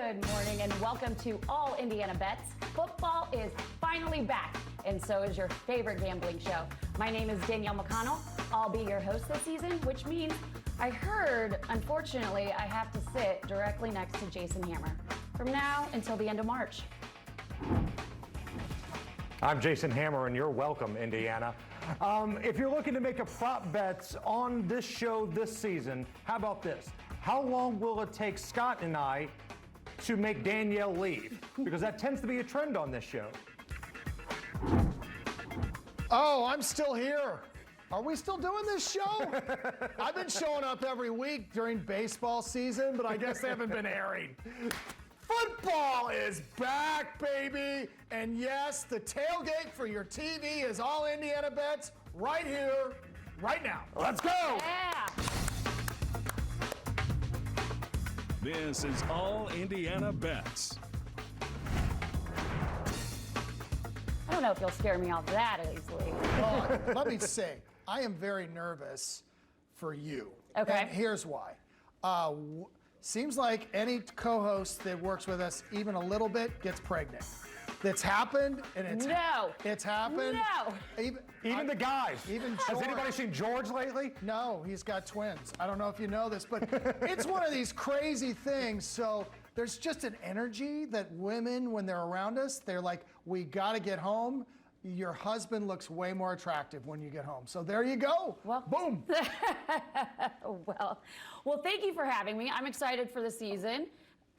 Good morning and welcome to All Indiana Bets. Football is finally back, and so is your favorite gambling show. My name is Danielle McConnell. I'll be your host this season, which means I heard, unfortunately, I have to sit directly next to Jason Hammer from now until the end of March. I'm Jason Hammer, and you're welcome, Indiana. If you're looking to make a prop bets on this show this season, how about this? How long will it take Scott and I to make Danielle leave? Because that tends to be a trend on this show. Oh, I'm still here. Are we still doing this show? I've been showing up every week during baseball season, but I guess they haven't been airing. Football is back, baby. And yes, the tailgate for your TV is All Indiana Bets right here, right now. Let's go. Yeah. This is All Indiana Bets. I don't know if you'll scare me off that easily. Let me say, I am very nervous for you. Okay. And here's why. Seems like any co-host that works with us even a little bit gets pregnant. That's happened, and it's happened. No. Even the guys. Even Has George. anybody seen George lately? No, he's got twins. I don't know if you know this, but it's one of these crazy things. So there's just an energy that women, when they're around us, they're like, we got to get home. Your husband looks way more attractive when you get home. So there you go. Well, boom. well, thank you for having me. I'm excited for the season.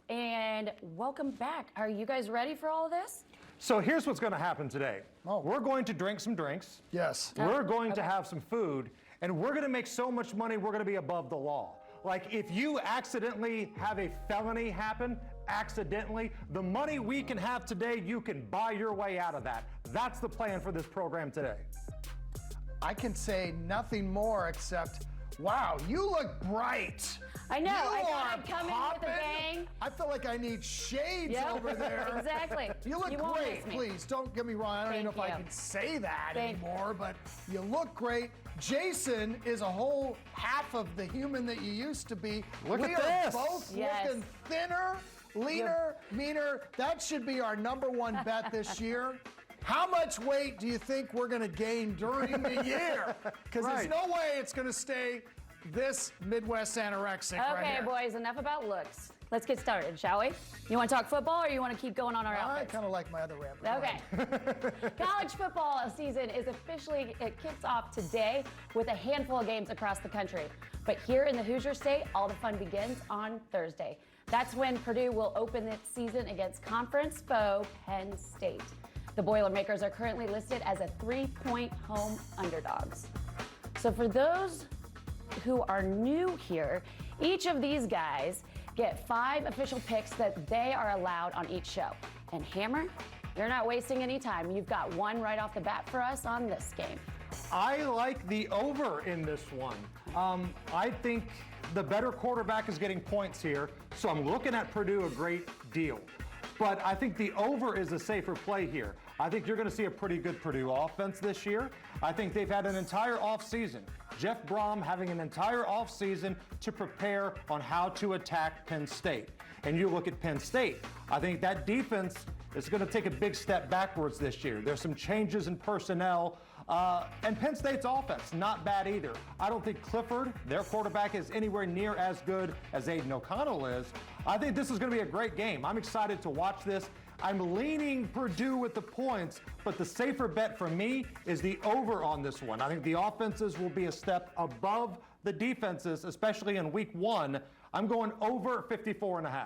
And welcome back. Are you guys ready for all of this? So here's what's going to happen today. Oh. We're going to drink some drinks. Yes. We're going to have some food, and we're going to make so much money, we're going to be above the law. Like, if you accidentally have a felony happen, accidentally, the money we can have today, you can buy your way out of that. That's the plan for this program today. I can say nothing more except, wow, you look bright. I know. You I thought are I'd come in popping. with a bang. I feel like I need shades Yep. over there. Exactly. You look won't great, miss me. please. Don't get me wrong. I don't even know if I Thank you. can say that Thank anymore, but you look great. Jason is a whole half of the human that you used to be. Look we at are this. both Yes. looking thinner, leaner, meaner. That should be our #1 bet this year. How much weight do you think we're going to gain during the year? Because Right. there's no way it's going to stay this Midwest anorexic right Okay, here. boys, enough about looks. Let's get started, shall we? You want to talk football or you want to keep going on our I outfits? kind of like my other rap. Go Okay. ahead. College football season is officially, it kicks off today with a handful of games across the country. But here in the Hoosier State, all the fun begins on Thursday. That's when Purdue will open its season against conference foe Penn State. The Boilermakers are currently listed as a 3-point home underdogs. So for those who are new here, each of these guys get 5 official picks that they are allowed on each show. And Hammer, you're not wasting any time. You've got one right off the bat for us on this game. I like the over in this one. I think the better quarterback is getting points here, so I'm looking at Purdue a great deal. But I think the over is a safer play here. I think you're going to see a pretty good Purdue offense this year. I think they've had an entire offseason. Jeff Brom having an entire offseason to prepare on how to attack Penn State. And you look at Penn State, I think that defense is going to take a big step backwards this year. There's some changes in personnel. And Penn State's offense, not bad either. I don't think Clifford, their quarterback, is anywhere near as good as Aiden O'Connell is. I think this is going to be a great game. I'm excited to watch this. I'm leaning Purdue with the points, but the safer bet for me is the over on this one. I think the offenses will be a step above the defenses, especially in week 1. I'm going over 54.5.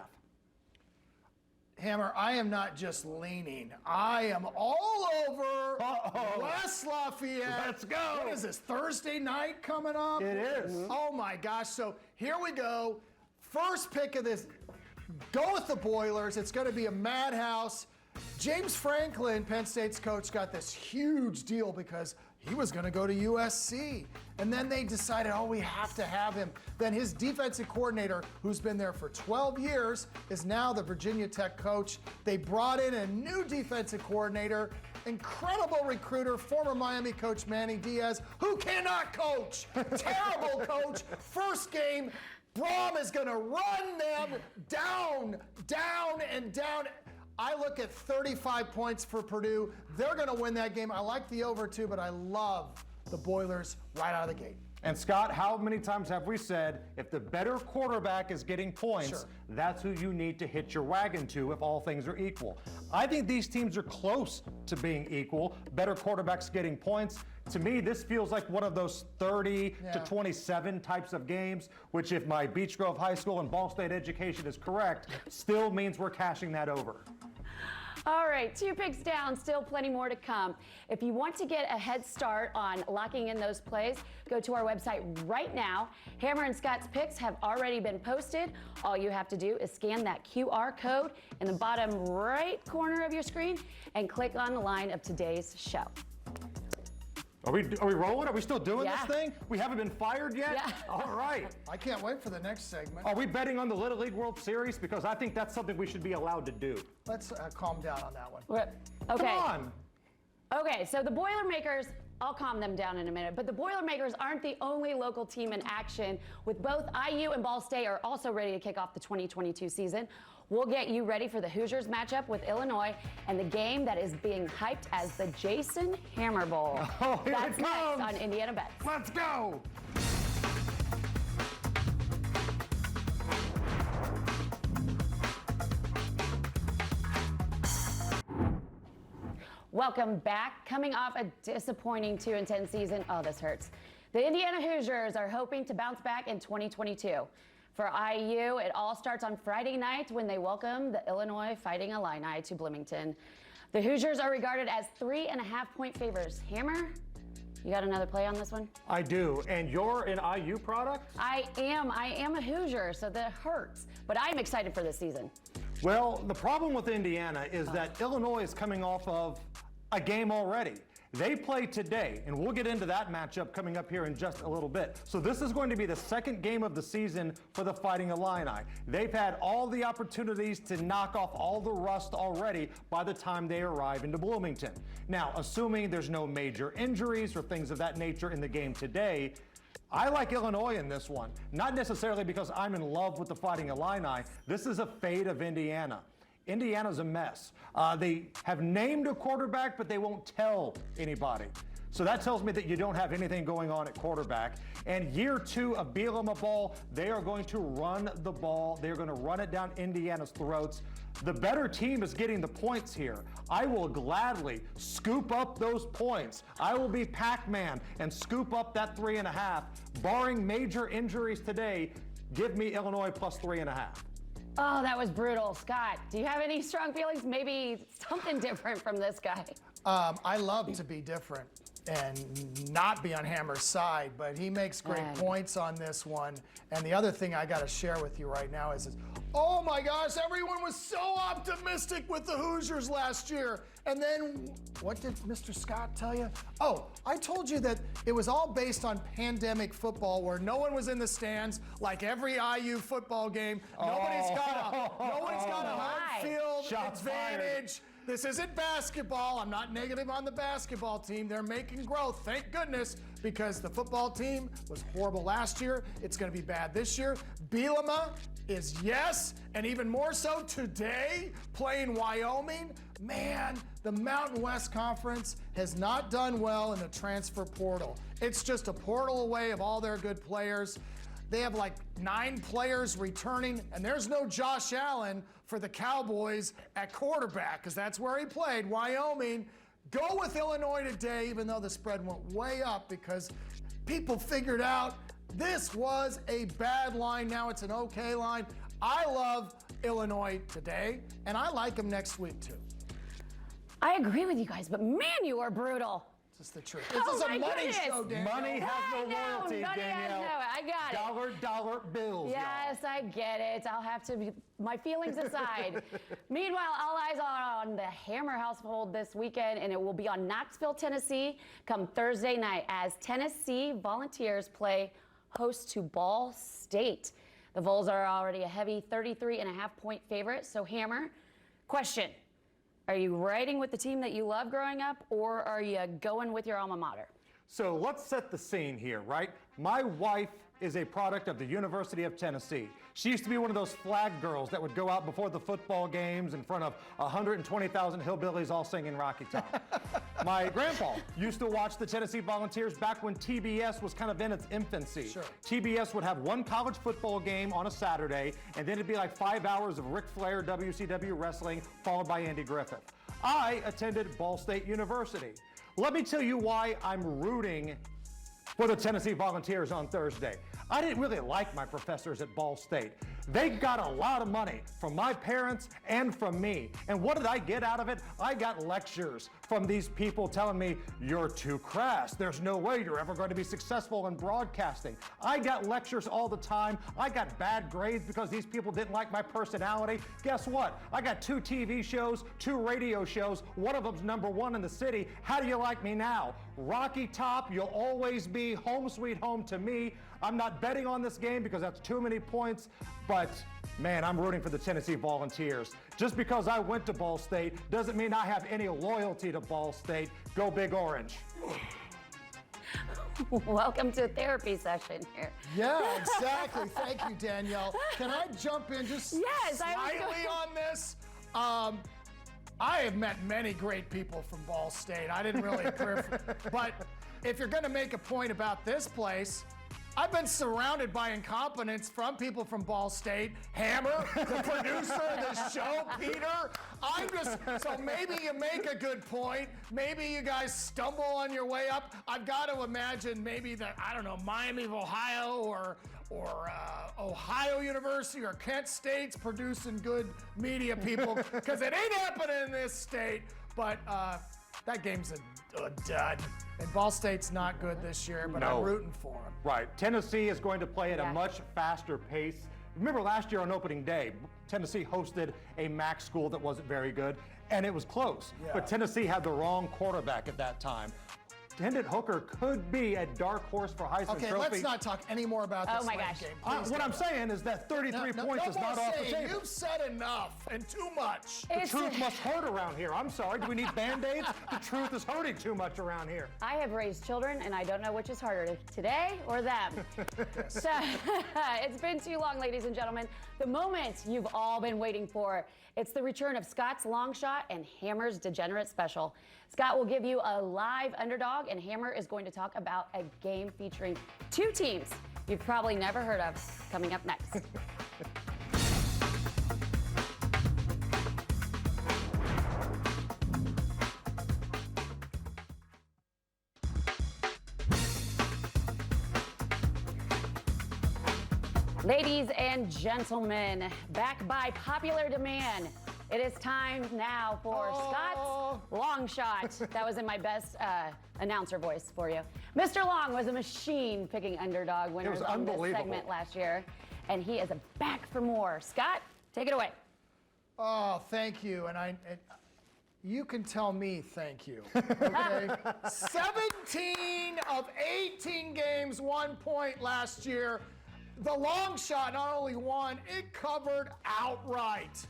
Hammer, I am not just leaning. I am all over West Lafayette. Let's go. What is this, Thursday night coming up? It is. Oh, my gosh. So here we go. First pick of this. Go with the Boilers. It's going to be a madhouse. James Franklin, Penn State's coach, got this huge deal because he was going to go to USC. And then they decided, oh, we have to have him. Then his defensive coordinator, who's been there for 12 years, is now the Virginia Tech coach. They brought in a new defensive coordinator, incredible recruiter, former Miami coach Manny Diaz, who cannot coach. Terrible coach. First game, Braum is going to run them down, and down. I look at 35 points for Purdue. They're going to win that game. I like the over too, but I love the Boilers right out of the gate. And Scott, how many times have we said if the better quarterback is getting points, that's who you need to hitch your wagon to if all things are equal? I think these teams are close to being equal. Better quarterbacks getting points. To me, this feels like one of those 30 to 27 types of games, which if my Beech Grove High School and Ball State education is correct, still means we're cashing that over. All right, 2 picks down, still plenty more to come. If you want to get a head start on locking in those plays, go to our website right now. Hammer and Scott's picks have already been posted. All you have to do is scan that QR code in the bottom right corner of your screen and click on the line of today's show. Are we rolling? Are we still doing this thing? We haven't been fired yet? Yeah. All right. I can't wait for the next segment. Are we betting on the Little League World Series? Because I think that's something we should be allowed to do. Let's calm down on that one. Okay. Come on. Okay, so the Boilermakers, I'll calm them down in a minute, but the Boilermakers aren't the only local team in action, with both IU and Ball State are also ready to kick off the 2022 season. We'll get you ready for the Hoosiers matchup with Illinois and the game that is being hyped as the Jason Hammer Bowl. Oh, here That's it comes. next on Indiana Bets. Let's go. Welcome back. Coming off a disappointing 2-10 season, oh, this hurts. The Indiana Hoosiers are hoping to bounce back in 2022. For IU, it all starts on Friday night when they welcome the Illinois Fighting Illini to Bloomington. The Hoosiers are regarded as 3.5-point favorites. Hammer, you got another play on this one? I do. And you're an IU product? I am a Hoosier, so that hurts. But I'm excited for this season. Well, the problem with Indiana is that Illinois is coming off of a game already. They play today, and we'll get into that matchup coming up here in just a little bit. So this is going to be the second game of the season for the Fighting Illini. They've had all the opportunities to knock off all the rust already by the time they arrive into Bloomington. Now, assuming there's no major injuries or things of that nature in the game today, I like Illinois in this one. Not necessarily because I'm in love with the Fighting Illini. This is a fade of Indiana. Indiana's a mess. They have named a quarterback, but they won't tell anybody. So that tells me that you don't have anything going on at quarterback. And year 2 of Bielema ball, they are going to run the ball. They're going to run it down Indiana's throats. The better team is getting the points here. I will gladly scoop up those points. I will be Pac-Man and scoop up that 3.5. Barring major injuries today, give me Illinois plus 3.5. Oh, that was brutal. Scott, do you have any strong feelings? Maybe something different from this guy? I love to be different and not be on Hammer's side, but he makes great points on this one. And the other thing I got to share with you right now is, oh my gosh, everyone was so optimistic with the Hoosiers last year. And then what did Mr. Scott tell you? Oh, I told you that it was all based on pandemic football where no one was in the stands, like every IU football game. Nobody's got a home field Shots advantage. fired. This isn't basketball. I'm not negative on the basketball team. They're making growth, thank goodness, because the football team was horrible last year. It's going to be bad this year. Bielema is yes, and even more so today, playing Wyoming. Man, the Mountain West Conference has not done well in the transfer portal. It's just a portal away of all their good players. They have like 9 players returning, and there's no Josh Allen for the Cowboys at quarterback, because that's where he played, Wyoming. Go with Illinois today, even though the spread went way up, because people figured out this was a bad line. Now it's an okay line. I love Illinois today, and I like them next week too. I agree with you guys, but man, you are brutal. This is the truth. This is a money show, Danielle. Money has no loyalty, money Danielle. I got it. Dollar bills. Yes, I get it. I'll have to be, my feelings aside. Meanwhile, all eyes are on the Hammer household this weekend, and it will be on Knoxville, Tennessee, come Thursday night as Tennessee Volunteers play host to Ball State. The Vols are already a heavy 33.5-point favorite. So Hammer, question. Are you riding with the team that you loved growing up, or are you going with your alma mater? So let's set the scene here, right? My wife is a product of the University of Tennessee. She used to be one of those flag girls that would go out before the football games in front of 120,000 hillbillies all singing Rocky Top. My grandpa used to watch the Tennessee Volunteers back when TBS was kind of in its infancy. Sure. TBS would have one college football game on a Saturday, and then it'd be like 5 hours of Ric Flair WCW wrestling, followed by Andy Griffith. I attended Ball State University. Let me tell you why I'm rooting for the Tennessee Volunteers on Thursday. I didn't really like my professors at Ball State. They got a lot of money from my parents and from me. And what did I get out of it? I got lectures from these people telling me, you're too crass. There's no way you're ever going to be successful in broadcasting. I got lectures all the time. I got bad grades because these people didn't like my personality. Guess what? I got 2 TV shows, 2 radio shows. One of them's #1 in the city. How do you like me now? Rocky Top, you'll always be home sweet home to me. I'm not betting on this game because that's too many points, but man, I'm rooting for the Tennessee Volunteers. Just because I went to Ball State doesn't mean I have any loyalty to Ball State. Go Big Orange. Welcome to a therapy session here. Yeah, exactly. Thank you, Danielle. Can I jump in just slightly on this? I have met many great people from Ball State. I didn't really but if you're going to make a point about this place, I've been surrounded by incompetence from people from Ball State. Hammer, the producer of this show, Peter. So maybe you make a good point. Maybe you guys stumble on your way up. I've got to imagine maybe that, I don't know, Miami of Ohio or Ohio University or Kent State's producing good media people, because it ain't happening in this state. But that game's a dud. And Ball State's not good this year, but I'm rooting for them. Right. Tennessee is going to play at a much faster pace. Remember last year on opening day, Tennessee hosted a MAC school that wasn't very good, and it was close. Yeah. But Tennessee had the wrong quarterback at that time. Hendon Hooker could be a dark horse for Heisman Trophy. Okay, let's not talk any more about this my gosh. game. What I'm saying is that 33 points is not off the table. You've said enough and too much. The truth must hurt around here. I'm sorry. Do we need Band-Aids? The truth is hurting too much around here. I have raised children, and I don't know which is harder, today or them. So it's been too long, ladies and gentlemen. The moment you've all been waiting for. It's the return of Scott's Long Shot and Hammer's Degenerate Special. Scott will give you a live underdog, and Hammer is going to talk about a game featuring 2 teams you've probably never heard of, coming up next. Ladies and gentlemen, back by popular demand, it is time now for Scott's Long Shot. That was in my best announcer voice for you. Mr. Long was a machine picking underdog winners on this segment last year, and he is back for more. Scott, take it away. Oh, thank you. And you can tell me thank you. Okay? 17 of 18 games, 1 point last year. The Long Shot not only won, it covered outright.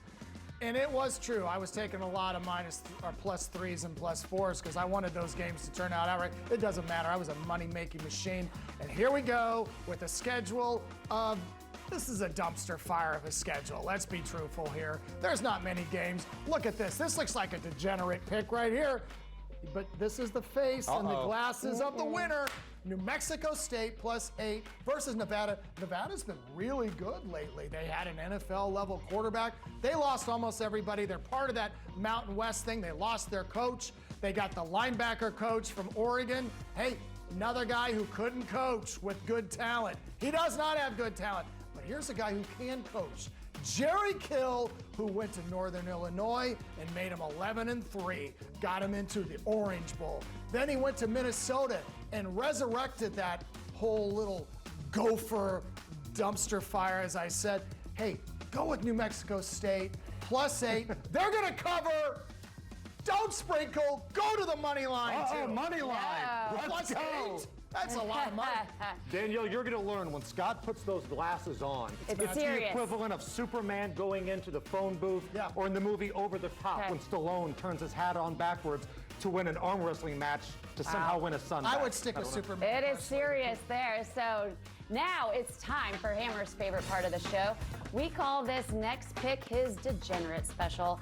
And it was true. I was taking a lot of +3s and +4s because I wanted those games to turn out outright. It doesn't matter. I was a money-making machine. And here we go with a schedule of, this is a dumpster fire of a schedule. Let's be truthful here. There's not many games. Look at this. This looks like a degenerate pick right here. But this is the face and the glasses of the winner. New Mexico State +8 versus Nevada. Nevada's been really good lately. They had an NFL-level quarterback. They lost almost everybody. They're part of that Mountain West thing. They lost their coach. They got the linebacker coach from Oregon. Hey, another guy who couldn't coach with good talent. He does not have good talent, but here's a guy who can coach. Jerry Kill, who went to Northern Illinois and made him 11-3, got him into the Orange Bowl. Then he went to Minnesota and resurrected that whole little gopher dumpster fire, as I said. Hey, go with New Mexico State, +8. They're gonna cover. Don't sprinkle. Go to the money line, too. Money line. Yeah. Let's go. +8. That's a lot of money. Danielle, you're going to learn when Scott puts those glasses on. It's the serious. equivalent of Superman going into the phone booth, or in the movie Over the Top when Stallone turns his hat on backwards to win an arm wrestling match to somehow win a son. I would stick with Superman. It is serious there. So Now it's time for Hammer's favorite part of the show. We call this next pick his Degenerate special.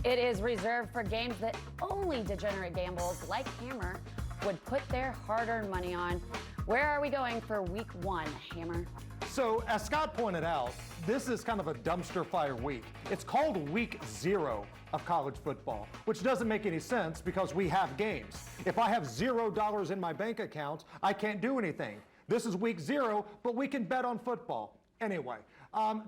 It is reserved for games that only degenerate gamblers like Hammer would put their hard-earned money on. Where are we going for week 1, Hammer? So, as Scott pointed out, this is kind of a dumpster fire week. It's called week 0 of college football, which doesn't make any sense because we have games. If I have $0 in my bank account, I can't do anything. This is week 0, but we can bet on football. Anyway,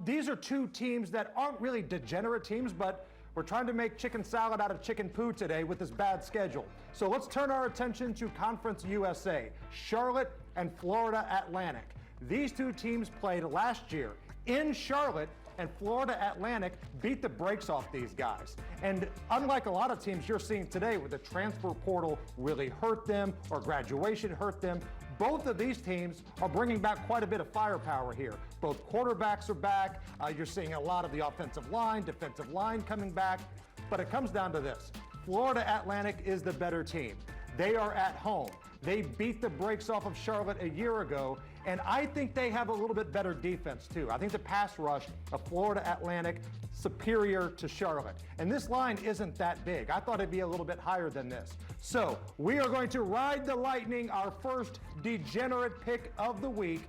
these are two teams that aren't really degenerate teams, but we're trying to make chicken salad out of chicken poo today with this bad schedule. So let's turn our attention to Conference USA, Charlotte and Florida Atlantic. These two teams played last year in Charlotte, and Florida Atlantic beat the brakes off these guys. And unlike a lot of teams you're seeing today where the transfer portal really hurt them or graduation hurt them, both of these teams are bringing back quite a bit of firepower here. Both quarterbacks are back. You're seeing a lot of the offensive line, defensive line coming back. But it comes down to this. Florida Atlantic is the better team. They are at home. They beat the brakes off of Charlotte a year ago, and I think they have a little bit better defense too. I think the pass rush of Florida Atlantic superior to Charlotte. And this line isn't that big. I thought it'd be a little bit higher than this. So we are going to ride the lightning. Our first degenerate pick of the week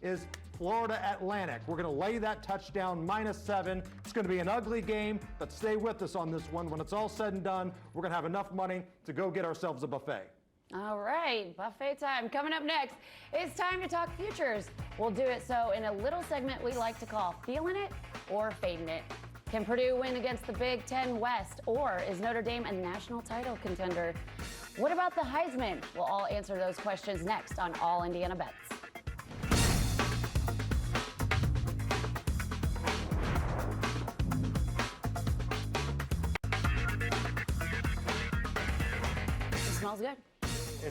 is Florida Atlantic. We're going to lay that touchdown -7. It's going to be an ugly game, but stay with us on this one. When it's all said and done, we're going to have enough money to go get ourselves a buffet. All right, buffet time. Coming up next, it's time to talk futures. We'll do it so in a little segment we like to call Feeling It or Fading It. Can Purdue win against the Big Ten West, or is Notre Dame a national title contender? What about the Heisman? We'll all answer those questions next on All Indiana Bets. It smells good.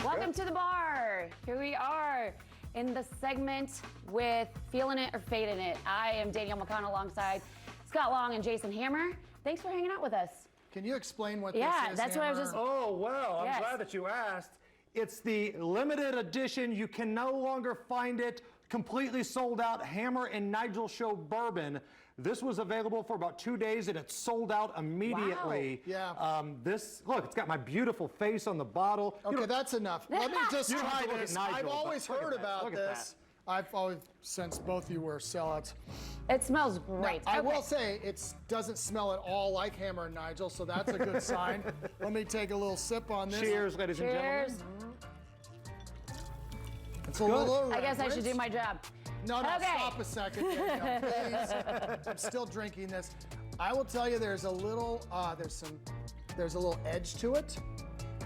Welcome to the bar. Here we are in the segment with Feeling It or Fading It. I am Danielle McConnell alongside Scott Long and Jason Hammer. Thanks for hanging out with us. Can you explain what this is, that's what I was Hammer? just... Oh, well, I'm Yes. glad that you asked. It's the limited edition. You can no longer find it. Completely sold out Hammer and Nigel Show bourbon. This was available for about 2 days and it sold out immediately. Wow. Yeah. Look, it's got my beautiful face on the bottle. Okay, that's enough. Let me just You don't have try to look at this. Nigel, I've but always look at heard that. about Look at this. I've always, since both of you were sellouts. It smells great. I Okay. will say it doesn't smell at all like Hammer and Nigel, so that's a good sign. Let me take a little sip on this. Cheers, ladies and Cheers. gentlemen. It's a little I guess I should do my job. No, Okay. stop a second, Danielle, please. I'm still drinking this. I will tell you, there's a little, there's a little edge to it,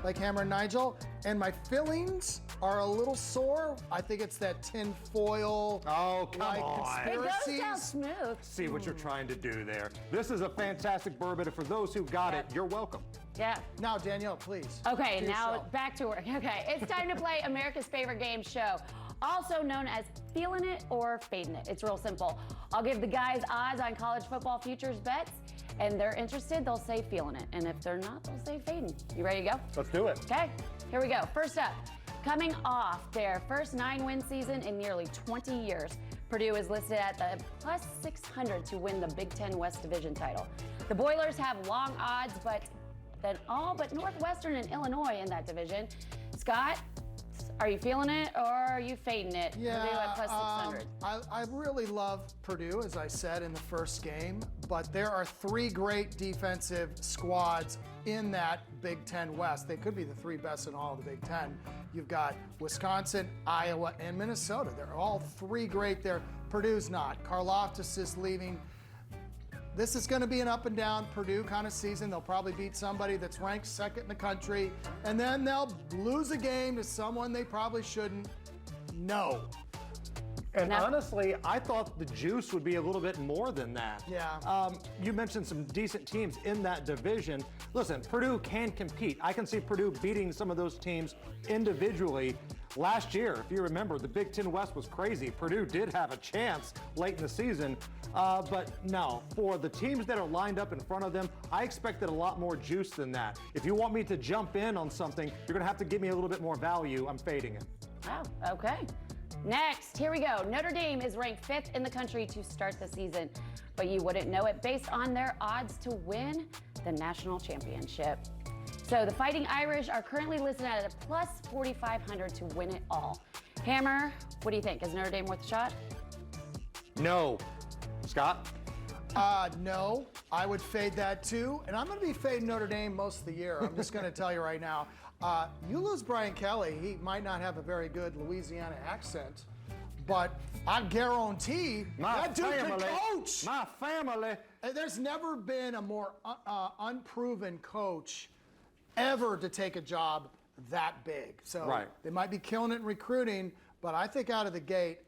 like Hammer and Nigel, and my fillings are a little sore. I think it's that tin foil. Oh, come like on. It goes down conspiracies. smooth. See what you're trying to do there. This is a fantastic bourbon, and for those who got it, you're welcome. Yeah. Now, Danielle, please. Okay, do your now show. back to work. Okay, it's time to play America's favorite game show, also known as Feeling It or Fading It. It's real simple. I'll give the guys odds on college football futures bets, and they're interested, they'll say Feeling It. And if they're not, they'll say Fading. You ready to go? Let's do it. Okay, here we go. First up, coming off their first 9-win season in nearly 20 years, Purdue is listed at the plus 600 to win the Big Ten West Division title. The Boilers have long odds, but then all but Northwestern and Illinois in that division. Scott, are you feeling it or are you fading it? Purdue at plus 600. I really love Purdue, as I said in the first game, but there are 3 great defensive squads in that Big Ten West. They could be the 3 best in all of the Big Ten. You've got Wisconsin, Iowa, and Minnesota. They're all 3 great there. Purdue's not. Karlaftis is leaving. This is going to be an up and down Purdue kind of season. They'll probably beat somebody that's ranked 2nd in the country, and then they'll lose a game to someone they probably shouldn't. No. And Now- honestly, I thought the juice would be a little bit more than that. Yeah. You mentioned some decent teams in that division. Listen, Purdue can compete. I can see Purdue beating some of those teams individually. Last year, if you remember, the Big Ten West was crazy. Purdue did have a chance late in the season. But no, for the teams that are lined up in front of them, I expected a lot more juice than that. If you want me to jump in on something, you're going to have to give me a little bit more value. I'm fading it. Wow, okay. Next, here we go. Notre Dame is ranked 5th in the country to start the season, but you wouldn't know it based on their odds to win the national championship. So the Fighting Irish are currently listed at a plus 4,500 to win it all. Hammer, what do you think? Is Notre Dame worth a shot? No. Scott? No, I would fade that too. And I'm going to be fading Notre Dame most of the year. I'm just going to tell you right now. You lose Brian Kelly, he might not have a very good Louisiana accent, but I guarantee that dude can coach. My family. There's never been a more unproven coach ever to take a job that big. So they might be killing it in recruiting, but I think out of the gate,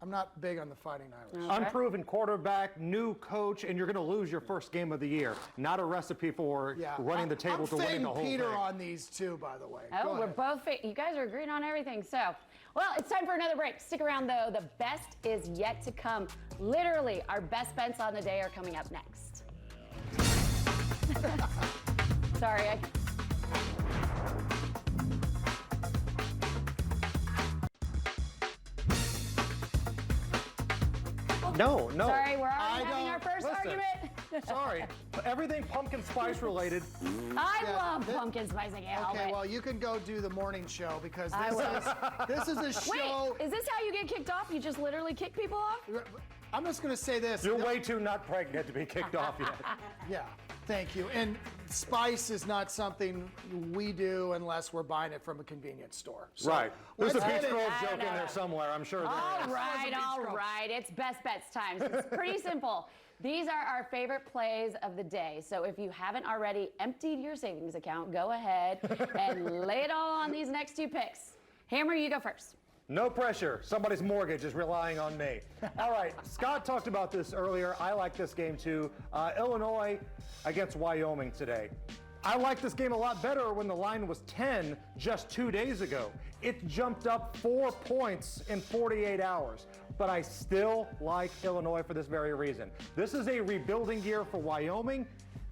I'm not big on the Fighting Irish. Okay. Unproven quarterback, new coach, and you're going to lose your first game of the year. Not a recipe for running the table to winning the whole Peter thing. on these two, by the way. Oh, we're both. You guys are agreeing on everything. So, well, it's time for another break. Stick around, though. The best is yet to come. Literally, our best bets on the day are coming up next. Sorry. No. Sorry, we're already having our first argument. Sorry. Everything pumpkin spice related. I love pumpkin spice. I can't help Okay, it. well, you can go do the morning show because this is a show. Wait, is this how you get kicked off? You just literally kick people off? I'm just going to say this. You're way too not pregnant to be kicked off yet. Yeah, thank you. And spice is not something we do unless we're buying it from a convenience store. So Right. There's a let's Beach hit it. Grove joke in there somewhere, I'm sure. All there is. right. It's best bets time. It's pretty simple. These are our favorite plays of the day. So if you haven't already emptied your savings account, go ahead and lay it all on these next two picks. Hammer, you go first. No pressure. Somebody's mortgage is relying on me. All right, Scott talked about this earlier. I like this game too. Illinois against Wyoming today. I like this game a lot better when the line was 10 just 2 days ago. It jumped up 4 points in 48 hours. But I still like Illinois for this very reason. This is a rebuilding year for Wyoming.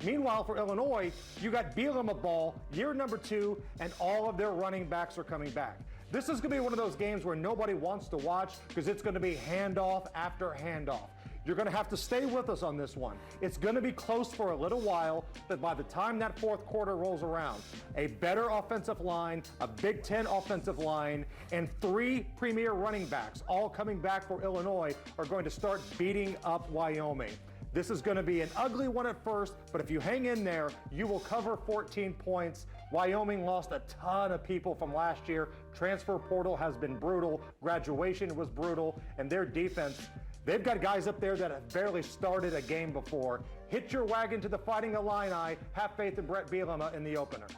Meanwhile, for Illinois, you got Bielema ball, year number 2, and all of their running backs are coming back. This is going to be one of those games where nobody wants to watch because it's going to be handoff after handoff. You're going to have to stay with us on this one. It's going to be close for a little while, but by the time that fourth quarter rolls around, a better offensive line, a Big Ten offensive line, and 3 premier running backs, all coming back for Illinois, are going to start beating up Wyoming. This is going to be an ugly one at first, but if you hang in there, you will cover 14 points. Wyoming lost a ton of people from last year. Transfer portal has been brutal. Graduation was brutal. And their defense, they've got guys up there that have barely started a game before. Hit your wagon to the Fighting Illini. Have faith in Brett Bielema in the opener.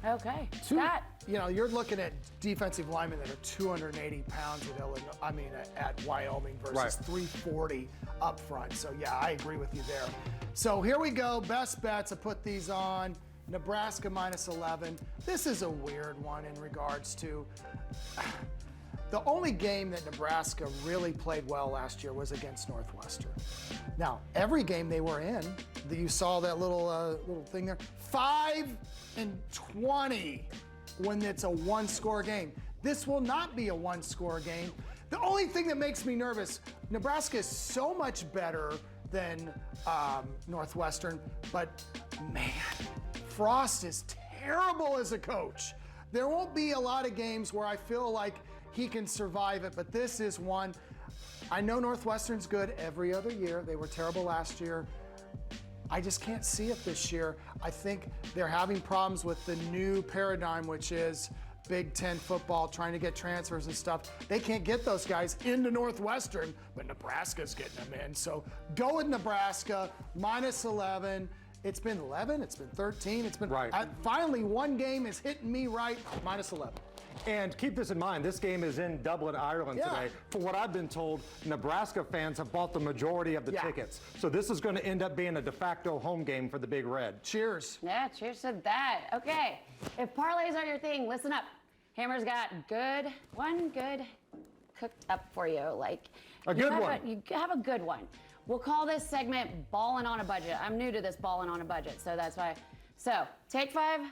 Okay. Scott. You know, you're looking at defensive linemen that are 280 pounds at Illinois, at Wyoming versus 340 up front. So yeah, I agree with you there. So here we go. Best bets. I put these on. Nebraska minus 11. This is a weird one in regards to the only game that Nebraska really played well last year was against Northwestern. Now, every game they were in, you saw that little thing there, 5-20 when it's a one-score game. This will not be a one-score game. The only thing that makes me nervous, Nebraska is so much better than Northwestern, but man, Frost is terrible as a coach. There won't be a lot of games where I feel like he can survive it, but this is one. I know Northwestern's good every other year. They were terrible last year. I just can't see it this year. I think they're having problems with the new paradigm, which is Big Ten football, trying to get transfers and stuff. They can't get those guys into Northwestern, but Nebraska's getting them in. So go with Nebraska, minus 11. It's been 11, it's been 13, it's been finally one game is hitting me right, minus 11. And keep this in mind, this game is in Dublin, Ireland today. From what I've been told, Nebraska fans have bought the majority of the tickets. So this is going to end up being a de facto home game for the Big Red. Cheers. Yeah, cheers to that. Okay, if parlays are your thing, listen up. Hammer's got one good cooked up for you. Like a good one. You have a good one. We'll call this segment Ballin' on a Budget. I'm new to this Ballin' on a Budget, so that's why. So take $5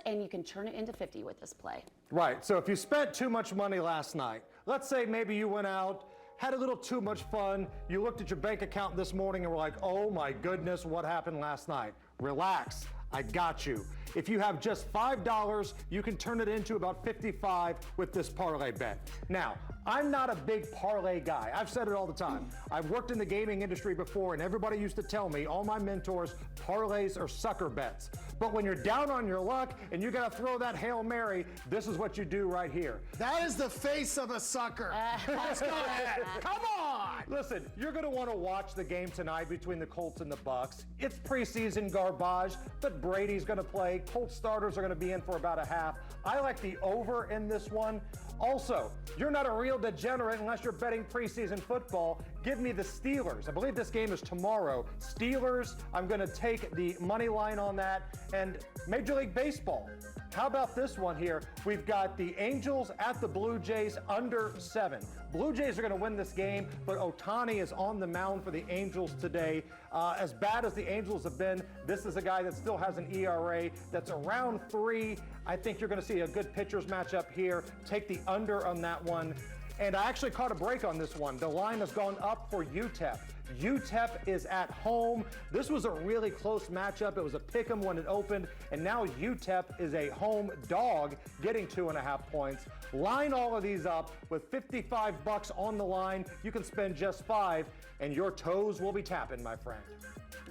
and you can turn it into 50 with this play. Right, so if you spent too much money last night, Let's say maybe you went out, had a little too much fun. You looked at your bank account this morning and were like, oh my goodness, what happened last night? Relax, I got you. If you have just $5, you can turn it into about 55 with this parlay bet. Now, I'm not a big parlay guy. I've said it all the time. I've worked in the gaming industry before, and everybody used to tell me, all my mentors, parlays are sucker bets. But when you're down on your luck and you gotta throw that Hail Mary, this is what you do right here. That is the face of a sucker. Let's go ahead. Come on. Listen, you're gonna wanna watch the game tonight between the Colts and the Bucks. It's preseason garbage, but Brady's gonna play. Colts starters are gonna be in for about a half. I like the over in this one. Also, you're not a real degenerate unless you're betting preseason football. Give me the Steelers. I believe this game is tomorrow. Steelers, I'm going to take the money line on that. And Major League Baseball. How about this one here? We've got the Angels at the Blue Jays under 7. Blue Jays are going to win this game, but Ohtani is on the mound for the Angels today. As bad as the Angels have been, this is a guy that still has an ERA that's around 3. I think you're going to see a good pitchers matchup here. Take the under on that one. And I actually caught a break on this one. The line has gone up for UTEP. UTEP is at home. This was a really close matchup. It was a pick'em when it opened, and now UTEP is a home dog getting 2.5 points. Line all of these up with $55 on the line. You can spend just $5, and your toes will be tapping, my friend.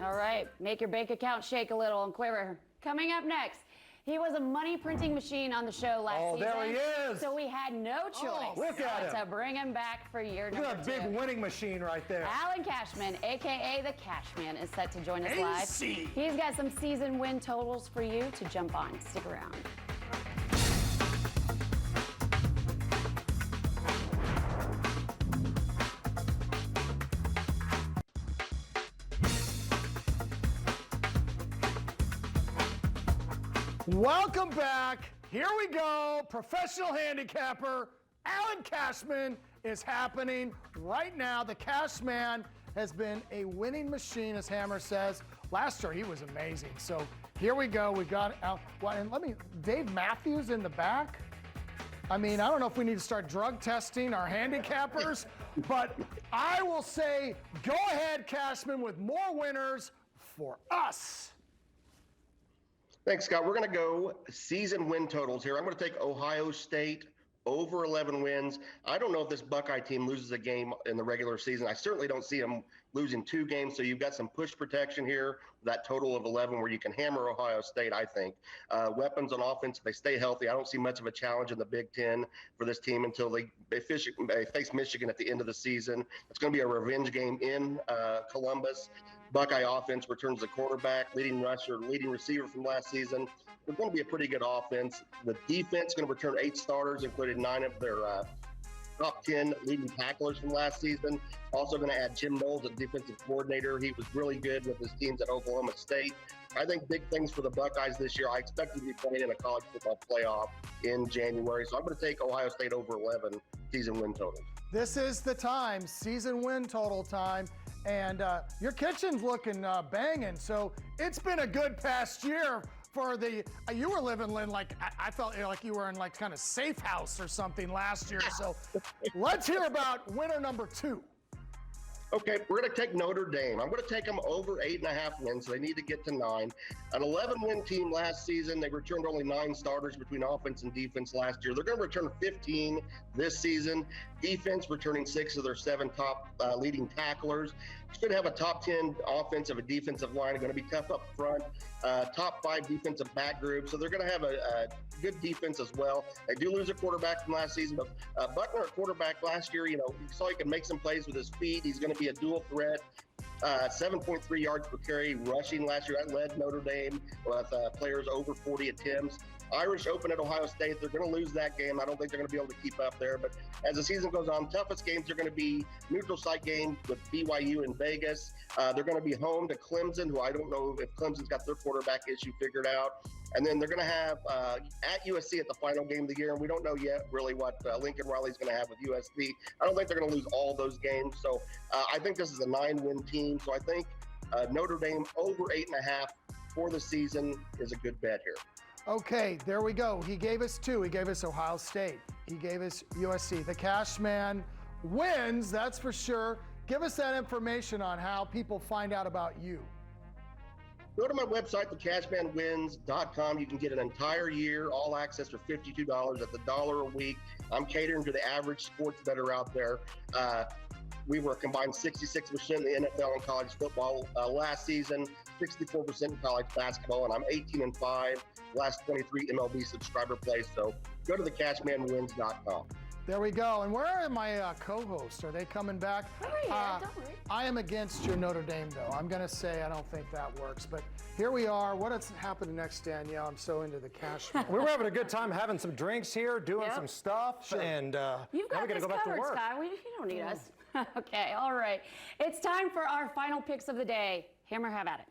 All right, make your bank account shake a little and quiver. Coming up next, he was a money printing machine on the show last season. Oh, there he is. So we had no choice look at him. to bring him back for year number 2. Look at that big winning machine right there. Alan Cashman, a.k.a. the Cashman, is set to join us live. AC. He's got some season win totals for you to jump on. Stick around. Welcome back. Here we go. Professional handicapper Alan Cashman is happening right now. The Cashman has been a winning machine, as Hammer says. Last year he was amazing. So here we go. We got Al. Well, and Dave Matthews in the back. I mean, I don't know if we need to start drug testing our handicappers, but I will say, go ahead, Cashman, with more winners for us. Thanks, Scott. We're going to go season win totals here. I'm going to take Ohio State over 11 wins. I don't know if this Buckeye team loses a game in the regular season. I certainly don't see them losing 2 games, so you've got some push protection here, that total of 11 where you can hammer Ohio State, I think. Weapons on offense, if they stay healthy, I don't see much of a challenge in the Big Ten for this team until they face Michigan at the end of the season. It's going to be a revenge game in Columbus. Buckeye offense returns the quarterback, leading rusher, leading receiver from last season. It's going to be a pretty good offense. The defense is going to return 8 starters, including 9 of their top 10 leading tacklers from last season. Also going to add Jim Knowles as defensive coordinator. He was really good with his teams at Oklahoma State. I think big things for the Buckeyes this year. I expect to be playing in a college football playoff in January. So I'm going to take Ohio State over 11 season win total. This is the time, season win total time. And your kitchen's looking banging. So it's been a good past year for the, you were living in like, I felt like you were in like kind of safe house or something last year. So let's hear about winner number 2. Okay, we're going to take Notre Dame. I'm going to take them over 8.5 wins, so they need to get to 9. An 11-win team last season. They returned only 9 starters between offense and defense last year. They're going to return 15 this season. Defense returning 6 of their 7 top leading tacklers. Should have a top 10 offensive and defensive line. Going to be tough up front. Top 5 defensive back group. So they're going to have a good defense as well. They do lose a quarterback from last season, but Buckner, at quarterback last year, you saw he can make some plays with his feet. He's going to be a dual threat. 7.3 yards per carry rushing last year. That led Notre Dame with players over 40 attempts. Irish open at Ohio State. They're going to lose that game. I don't think they're going to be able to keep up there. But as the season goes on, toughest games are going to be neutral site games with BYU in Vegas. They're going to be home to Clemson, who I don't know if Clemson's got their quarterback issue figured out. And then they're going to have at USC at the final game of the year. And we don't know yet really what Lincoln Riley's going to have with USC. I don't think they're going to lose all those games. So I think this is a 9-win team. So I think Notre Dame over 8.5 for the season is a good bet here. Okay, there we go. He gave us two. He gave us Ohio State. He gave us USC. The Cashman wins, that's for sure. Give us that information on how people find out about you. Go to my website, thecashmanwins.com. You can get an entire year, all access for $52. That's $1 a week. I'm catering to the average sports bettor out there. We were combined 66% in the NFL and college football last season, 64% in college basketball, and I'm 18-5 last 23 MLB subscriber plays. So go to thecashmanwins.com. There we go. And where are my co-hosts? Are they coming back? Oh, yeah, don't worry. I am against your Notre Dame, though. I'm going to say I don't think that works. But here we are. What has happened next, Danielle? I'm so into the Cashman. We were having a good time having some drinks here, doing Yep. some stuff, and You've now got we got to this go back to covered, work. Scott. You don't need us. Okay, all right. It's time for our final picks of the day. Hammer, have at it.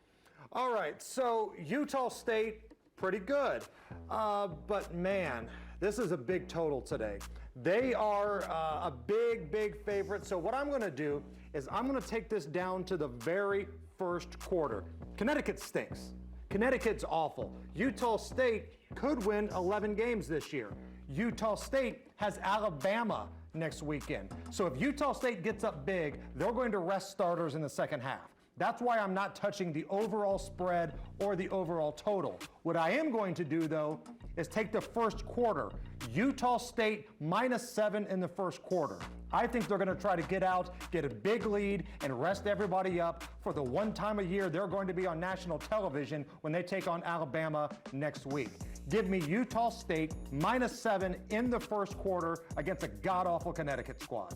All right, so Utah State, pretty good. But man, this is a big total today. They are a big, big favorite. So what I'm going to do is I'm going to take this down to the very first quarter. Connecticut stinks. Connecticut's awful. Utah State could win 11 games this year. Utah State has Alabama next weekend. So if Utah State gets up big, they're going to rest starters in the second half. That's why I'm not touching the overall spread or the overall total. What I am going to do, though, is take the first quarter. Utah State -7 in the first quarter. I think they're going to try to get out, get a big lead, and rest everybody up for the one time a year they're going to be on national television when they take on Alabama next week. Give me Utah State -7 in the first quarter against a god-awful Connecticut squad.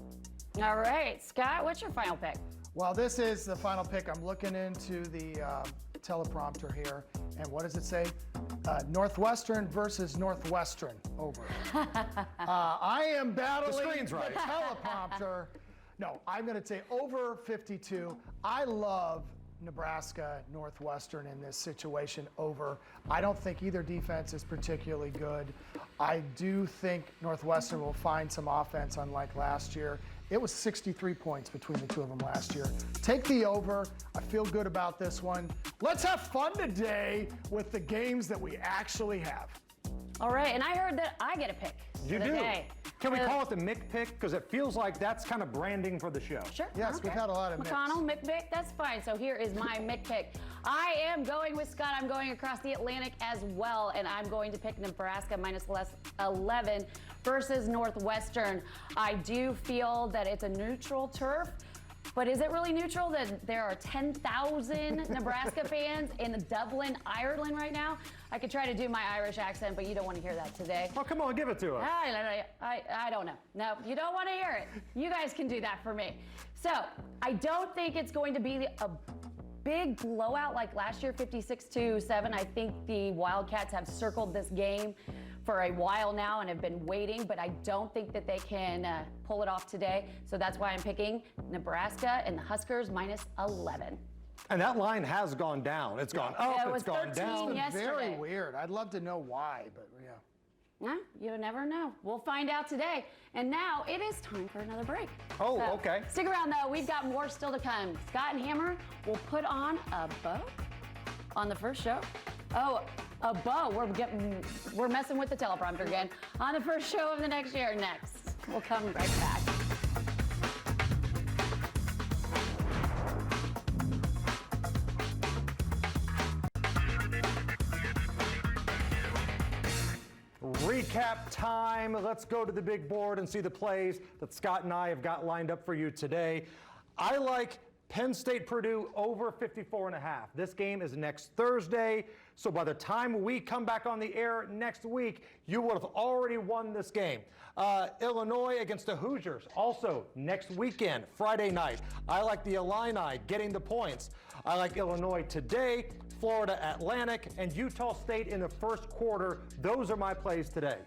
All right, Scott, what's your final pick? Well, this is the final pick. I'm looking into the teleprompter here. And what does it say? Northwestern versus Northwestern over. I am battling The screen's right. teleprompter. No, I'm going to say over 52. I love Nebraska, Northwestern in this situation over. I don't think either defense is particularly good. I do think Northwestern will find some offense unlike last year. It was 63 points between the two of them last year. Take the over. I feel good about this one. Let's have fun today with the games that we actually have. All right, and I heard that I get a pick. You for the do. Day. Can we call it the Mick pick? Because it feels like that's kind of branding for the show. Sure. Yes, we've had a lot of McConnell, Mick pick, that's fine. So here is my Mick pick. I am going with Scott. I'm going across the Atlantic as well, and I'm going to pick Nebraska -11 versus Northwestern. I do feel that it's a neutral turf. But is it really neutral that there are 10,000 Nebraska fans in Dublin, Ireland right now? I could try to do my Irish accent, but you don't want to hear that today. Oh, come on, give it to us. I don't know. No, you don't want to hear it. You guys can do that for me. So I don't think it's going to be a big blowout like last year, 56-7. I think the Wildcats have circled this game for a while now and have been waiting, but I don't think that they can pull it off today. So that's why I'm picking Nebraska and the Huskers -11. And that line has gone down. It's gone up, Yeah, it was it's gone 13 down. yesterday. Very weird. I'd love to know why, but yeah. Well, you never know. We'll find out today. And now it is time for another break. Oh, So, okay. Stick around though. We've got more still to come. Scott and Hammer will put on a bow on the first show. Oh, a bow. We're messing with the teleprompter again. On the first show of the next year next. We'll come right back. Recap time. Let's go to the big board and see the plays that Scott and I have got lined up for you today. I like Penn State Purdue over 54.5. This game is next Thursday, so by the time we come back on the air next week, you will have already won this game. Illinois against the Hoosiers, also next weekend, Friday night. I like the Illini getting the points. I like Illinois today, Florida Atlantic, and Utah State in the first quarter. Those are my plays today.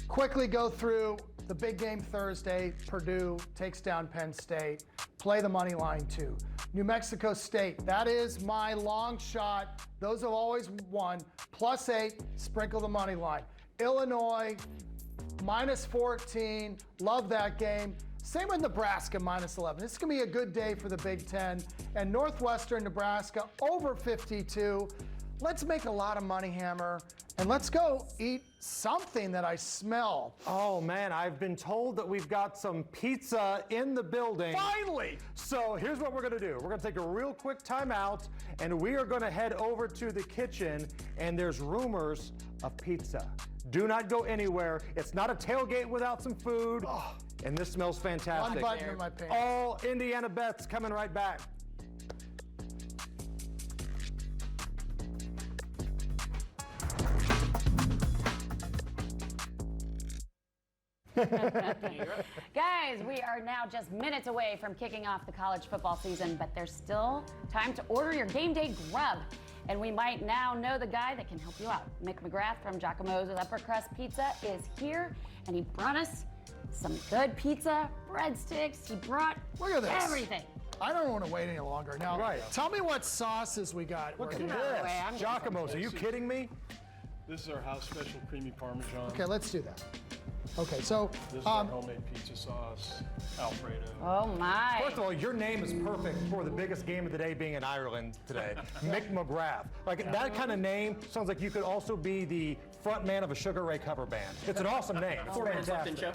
Quickly go through the big game Thursday. Purdue takes down Penn State. Play the money line too. New Mexico State, that is my long shot. Those have always won. +8, sprinkle the money line. Illinois, -14, love that game. Same with Nebraska, -11. This is going to be a good day for the Big Ten. And Northwestern Nebraska over 52. let's make a lot of money, Hammer, and let's go eat something that I smell. Oh man, I've been told that we've got some pizza in the building. Finally! So here's what we're gonna do. We're gonna take a real quick timeout, and we are gonna head over to the kitchen, and there's rumors of pizza. Do not go anywhere. It's not a tailgate without some food, and this smells fantastic. One button in my pants. All Indiana bets coming right back. Guys, we are now just minutes away from kicking off the college football season, but there's still time to order your game day grub. And we might now know the guy that can help you out. Mick McGrath from Giacomo's with Upper Crust Pizza is here, and he brought us some good pizza, breadsticks. He brought Look at this. everything. I don't want to wait any longer. Now, tell me what sauces we got. Look at Get out of the way, I'm this. getting Giacomo's, are you kidding me? This is our house special creamy Parmesan. Okay, let's do that. Okay, so This is our homemade pizza sauce, Alfredo. Oh my. First of all, your name is perfect for the biggest game of the day being in Ireland today. Mick McGrath. Like that kind of name sounds like you could also be the front man of a Sugar Ray cover band. It's an awesome name. It's fantastic.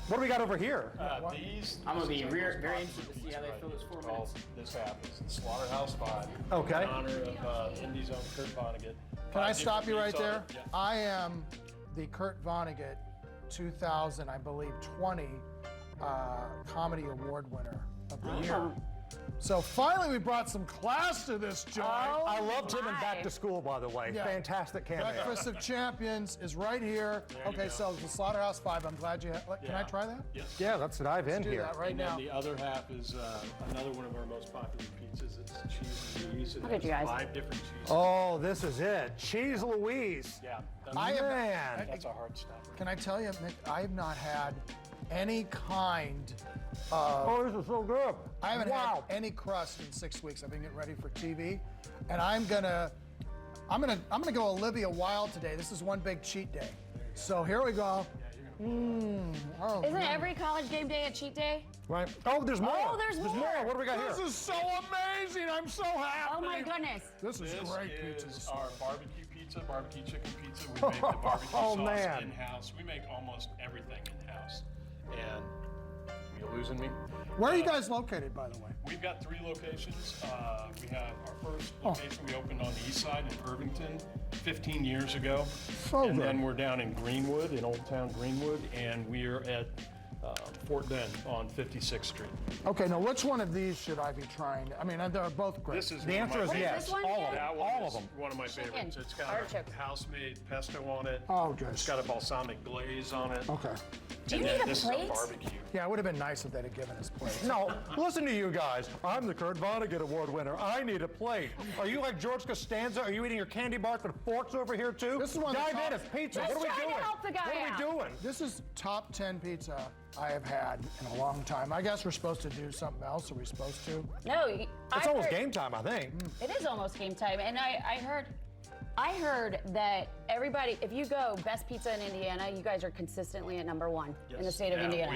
What do we got over here? These I'm gonna be are very roast interested to see how they fill this 4 called minutes. This happens. It's Slaughterhouse 5. Okay. In honor of Indy's own Kurt Vonnegut. can I stop you right there? Yeah. I am the Kurt Vonnegut 2000, I believe, 20 Comedy Award winner of the year. So finally, we brought some class to this joint. Oh, I loved him in Back my. to School, by the way. Yeah. Fantastic cameo. Breakfast of Champions is right here. you Okay, go. so the Slaughterhouse 5. I'm glad you. Can I Yeah. try that? Yes. Yeah, let's dive in Do here. that right And now. then the other half is another one of our most popular pizzas. It's cheese Louise. It Look at has you guys. 5 different cheeses. Oh, this is it. Cheese Louise. Yeah. That's, I am- Man. that's a hard stopper. Can I tell you, Mick, I have not had any kind Oh, this is so good. I haven't wow. had any crust in 6 weeks. I've been getting ready for TV, and I'm gonna go Olivia Wilde today. This is one big cheat day. So here we go. Oh, Isn't every college game day a cheat day? Right. Oh, there's more. Oh, there's more. What do we got this here? is so amazing! I'm so happy. Oh my goodness. This is This great is pizza. our barbecue pizza, barbecue chicken pizza. We make the barbecue Oh, sauce man. in-house. We make almost everything in-house. And you losing me? Where are you guys located, by the way? We've got 3 locations. We have our first location we opened on the east side in Irvington 15 years ago. So and good. then we're down in Greenwood, in Old Town Greenwood, and we're at Fort Bend on 56th Street. Okay, now which one of these should I be trying? I mean, they're both great. This is The one of answer my is What is yes. this one All again? of them. That one All is of them. one of my favorites. It's got Artichoke. a house-made pesto on it. Oh, good. It's got a balsamic glaze on it. Okay. Do you And then need a this plate? is a barbecue. Yeah, it would have been nice if they'd have given us plates. No, listen to you guys. I'm the Kurt Vonnegut Award winner. I need a plate. Are you like George Costanza? Are you eating your candy bars with forks over here too? This is one of the Dive in. top- It's pizza. Just What are we trying to doing? help the guy what are out. we doing? This is top 10 pizza I have had in a long time. I guess we're supposed to do something else. Are we supposed to? No, It's almost game time, I think. It is almost game time, and I heard that everybody, if you go best pizza in Indiana, you guys are consistently at #1 in the state of Indiana.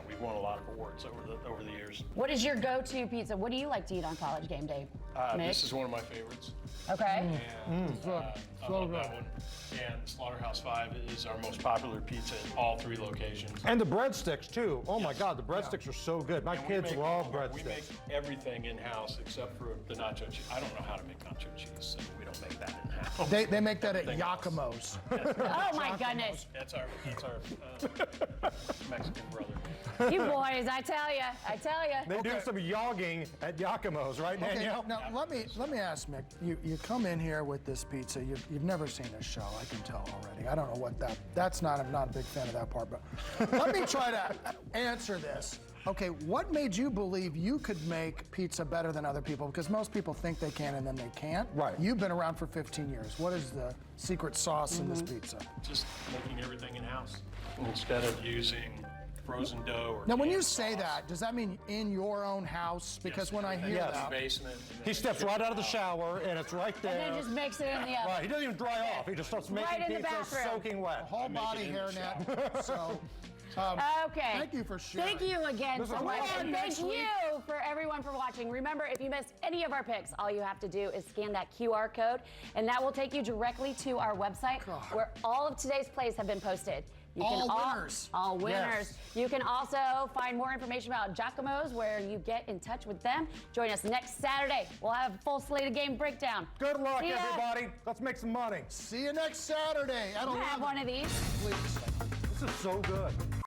We've won a lot of awards over the years. What is your go-to pizza? What do you like to eat on college game day? Mick? This is one of my favorites. Okay. And I love that one. And Slaughterhouse 5 is our most popular pizza in all 3 locations. And the breadsticks too. Oh my God, the breadsticks are so good. My And we kids make- love We breadsticks. make everything in-house except for the nacho cheese. I don't know how to make nacho cheese, so we don't make that in-house. They make that at Everything else. Giacomo's. Oh my goodness. That's our Mexican brother. You boys, I tell you. They do some yogging at Giacomo's, right, Okay, Danielle? now let me ask Mick. You come in here with this pizza. You've never seen this show. I can tell already. I don't know what that's not. I'm not a big fan of that part. But let me try to answer this. Okay, what made you believe you could make pizza better than other people? Because most people think they can and then they can't. Right. You've been around for 15 years. What is the secret sauce in this pizza? Just making everything in-house instead of using frozen dough or Now, when you canned say sauce. that, does that mean in your own house? Because Yes, when I everything hear in the that, basement. He steps right out of the shower and it's right And there. then just makes it in the oven. Right, he doesn't even dry off. He just starts making Right in the pizza bathroom. soaking wet. whole make body it in the hairnet. So, Okay. Thank you for sharing. Thank you again This so is much. awesome. And thank you for everyone for watching. watching. Remember, if you missed any of our picks, all you have to do is scan that QR code, and that will take you directly to our website where all of today's plays have been posted. You All winners. All winners. Yes. You can also find more information about Giacomo's where you get in touch with them. Join us next Saturday. We'll have a full slate of game breakdown. Good luck, See ya. everybody. Let's make some money. See you next Saturday. Can I have one of these? Please. This is so good.